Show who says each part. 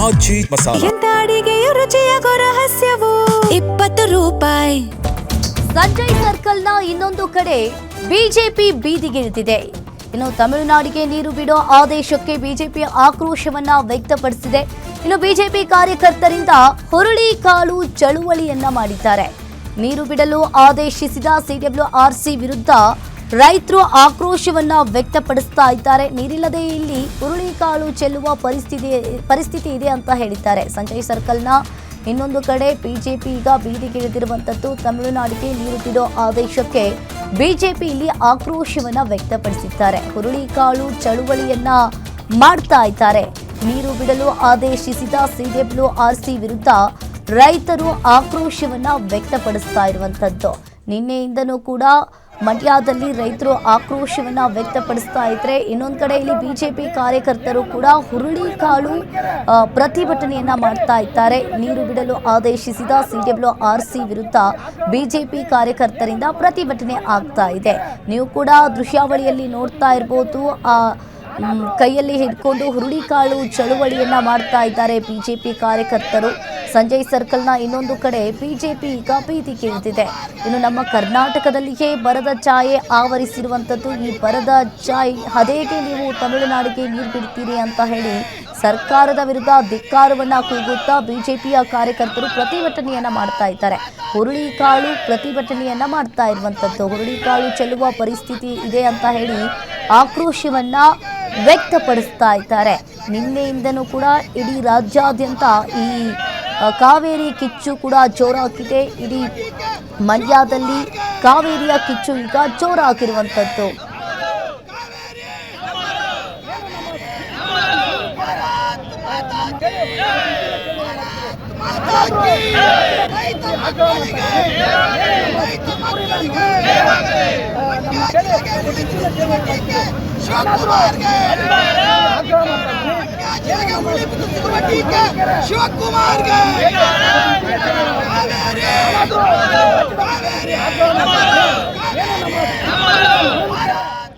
Speaker 1: ಆಜಿ ಮಸಾಲ.
Speaker 2: ಎಂತ ಅಡಿಗೆಯ ರುಚಿಯಾಗೋ ರಹಸ್ಯವು 20 ರೂಪಾಯಿ.
Speaker 3: ಸಂಜಯ್ ಸರ್ಕಲ್ನ ಇನ್ನೊಂದು ಕಡೆ ಬಿಜೆಪಿ ಬೀದಿಗಿಳಿದಿದೆ. ಇನ್ನು ತಮಿಳುನಾಡಿಗೆ ನೀರು ಬಿಡೋ ಆದೇಶಕ್ಕೆ ಬಿಜೆಪಿ ಆಕ್ರೋಶವನ್ನ ವ್ಯಕ್ತಪಡಿಸಿದೆ. ಇನ್ನು ಬಿಜೆಪಿ ಕಾರ್ಯಕರ್ತರಿಂದ ಹುರುಳಿಕಾಳು ಚಳುವಳಿಯನ್ನ ಮಾಡಿದ್ದಾರೆ. ನೀರು ಬಿಡಲು ಆದೇಶಿಸಿದ ಸಿಡಬ್ಲ್ಯೂಆರ್ಸಿ ವಿರುದ್ಧ ರೈತರು ಆಕ್ರೋಶವನ್ನ ವ್ಯಕ್ತಪಡಿಸ್ತಾ ಇದ್ದಾರೆ. ನೀರಿಲ್ಲದೆ ಇಲ್ಲಿ ಹುರುಳಿಕಾಳು ಚೆಲ್ಲುವ ಪರಿಸ್ಥಿತಿ ಇದೆ ಅಂತ ಹೇಳಿದ್ದಾರೆ. ಸಂಜಯ್ ಸರ್ಕಲ್ನ ಇನ್ನೊಂದು ಕಡೆ ಬಿಜೆಪಿ ಈಗ ಬೀದಿಗಿಳಿದಿರುವಂಥದ್ದು. ತಮಿಳುನಾಡಿಗೆ ನೀರು ಬಿಡೋ ಆದೇಶಕ್ಕೆ ಬಿಜೆಪಿ ಇಲ್ಲಿ ಆಕ್ರೋಶವನ್ನ ವ್ಯಕ್ತಪಡಿಸಿದ್ದಾರೆ. ಹುರುಳಿಕಾಳು ಚಳುವಳಿಯನ್ನ ಮಾಡ್ತಾ ಇದ್ದಾರೆ. ನೀರು ಬಿಡಲು ಆದೇಶಿಸಿದ ಸಿಡಬ್ಲ್ಯೂಆರ್ಸಿ ವಿರುದ್ಧ ರೈತರು ಆಕ್ರೋಶವನ್ನ ವ್ಯಕ್ತಪಡಿಸ್ತಾ ಇರುವಂಥದ್ದು. ನಿನ್ನೆಯಿಂದನೂ ಕೂಡ ಮಂಡ್ಯದಲ್ಲಿ ರೈತರು ಆಕ್ರೋಶವನ್ನ ವ್ಯಕ್ತಪಡಿಸ್ತಾ ಇದ್ರೆ, ಇನ್ನೊಂದು ಕಡೆ ಇಲ್ಲಿ ಬಿಜೆಪಿ ಕಾರ್ಯಕರ್ತರು ಕೂಡ ಹುರುಳಿಕಾಳು ಪ್ರತಿಭಟನೆಯನ್ನ ಮಾಡ್ತಾ ಇದ್ದಾರೆ. ನೀರು ಬಿಡಲು ಆದೇಶಿಸಿದ ಸಿಡಬ್ಲ್ಯೂಆರ್ಸಿ ವಿರುದ್ಧ ಬಿಜೆಪಿ ಕಾರ್ಯಕರ್ತರಿಂದ ಪ್ರತಿಭಟನೆ ಆಗ್ತಾ ಇದೆ. ನೀವು ಕೂಡ ದೃಶ್ಯಾವಳಿಯಲ್ಲಿ ನೋಡ್ತಾ ಇರ್ಬೋದು. ಕೈಯಲ್ಲಿ ಹಿಡ್ಕೊಂಡು ಹುರುಳಿಕಾಳು ಚಳುವಳಿಯನ್ನ ಮಾಡ್ತಾ ಇದ್ದಾರೆ ಬಿಜೆಪಿ ಕಾರ್ಯಕರ್ತರು. ಸಂಜಯ್ ಸರ್ಕಲ್ನ ಇನ್ನೊಂದು ಕಡೆ ಬಿಜೆಪಿ ಈಗ ಬೀದಿಗಿಳಿದಿದೆ. ಇನ್ನು ನಮ್ಮ ಕರ್ನಾಟಕದಲ್ಲಿಯೇ ಬರದ ಛಾಯೆ ಆವರಿಸಿರುವಂಥದ್ದು. ಈ ಬರದ ಛಾಯೆ ಅದೇಗೆ ನೀವು ತಮಿಳುನಾಡಿಗೆ ನೀರು ಬಿಡ್ತೀರಿ ಅಂತ ಹೇಳಿ ಸರ್ಕಾರದ ವಿರುದ್ಧ ಧಿಕ್ಕಾರವನ್ನ ಕೂಗುತ್ತಾ ಬಿಜೆಪಿಯ ಕಾರ್ಯಕರ್ತರು ಪ್ರತಿಭಟನೆಯನ್ನ ಮಾಡ್ತಾ ಇದ್ದಾರೆ. ಹುರುಳಿಕಾಳು ಪ್ರತಿಭಟನೆಯನ್ನ ಮಾಡ್ತಾ ಇರುವಂಥದ್ದು. ಹುರುಳಿಕಾಳು ಚೆಲ್ಲುವ ಪರಿಸ್ಥಿತಿ ಇದೆ ಅಂತ ಹೇಳಿ ಆಕ್ರೋಶವನ್ನ ವ್ಯಕ್ತಪಡಿಸ್ತಾ ಇದ್ದಾರೆ. ನಿನ್ನೆಯಿಂದನೂ ಕೂಡ ಇಡೀ ರಾಜ್ಯಾದ್ಯಂತ ಈ ಕಾವೇರಿ ಕಿಚ್ಚು ಕೂಡ ಜೋರಾಗಿದೆ. ಇಡೀ ಮಂಡ್ಯದಲ್ಲಿ ಕಾವೇರಿಯ ಕಿಚ್ಚು ಈಗ ಜೋರಾಗಿರುವಂಥದ್ದು.
Speaker 4: ಶಿವಕುಮಾರ್